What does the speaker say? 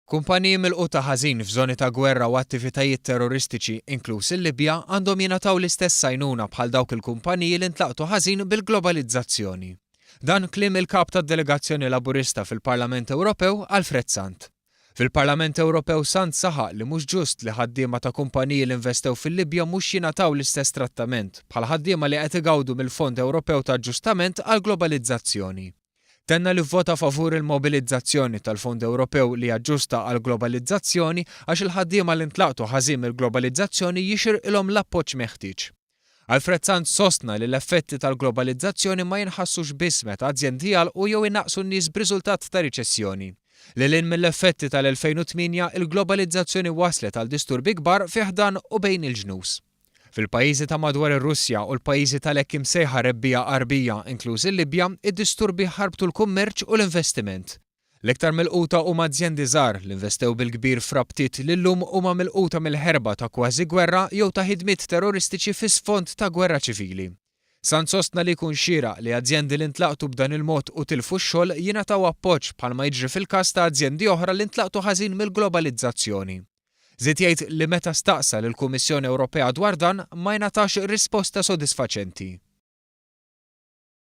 Kumpaniji milquta ħażin f'żoni ta' gwerra u attivitajiet terroristiċi inkluż il-Libja għandhom jingħataw l-istess għajnuna bħal dawk il-kumpaniji li ntlaqtu ħażin bil-globalizzazzjoni. Dan kliem il-kap tad-delegazzjoni Laburista fil-Parlament Ewropew Alfred Sant. Fil-Parlament Ewropew Sant saħaq li mhux ġust li ħaddiema ta' kumpaniji li investew fil-Libja mhux jingħataw l-istess trattament bħal ħaddiema li qed igawdu mill-Fond Ewropew ta' Aġġustament għall globalizzazzjoni. Tenna li vvota favur il-mobilizzazzjoni tal-Fond Ewropew li jaġġusta għall globalizzazzjoni għax il-ħaddiema li ntlaqtu ħażin mill-globalizzazzjoni jixirqilhom l-appoġġ meħtieġ. Alfred Sant sostna li l-effetti tal-globalizzazzjoni ma jinħassux biss meta azzjendi jgħalqu jew innaqsu n-nies b'riżultat ta' riċessjoni. Lil mill-effetti tal-2008 il-globalizzazzjoni waslet għal disturbi kbar fi ħdan u bejn il-ġnus. Fil-pajjiżi ta' madwar ir-Russja u l-pajjiżi tal-hekk imsejħa rebbija qarbija inkluż il-Libja, id-disturbi ħarbtu l-kummerċ u l-investiment. L-iktar milquta huma azzjendi żgħar li investew bil-kbir f'rabtiet li llum huma milquta mill-ħerba ta' kważi gwerra jew ta' ħidmiet terroristiċi fi sfond ta' gwerra ċivili. Sant sostna li jkun xieraq li azzjendi li ntlaqtu b'dan il-mod u tilfu x-xogħol jingħataw appoġġ bħalma jiġri fil-każ ta' azzjendi oħra li ntlaqtu ħażin mill-globalizzazzjoni. Żied jgħid li meta staqsa lill-Kummissjoni Ewropea dwar dan ma jingħatax risposta sodisfaċenti.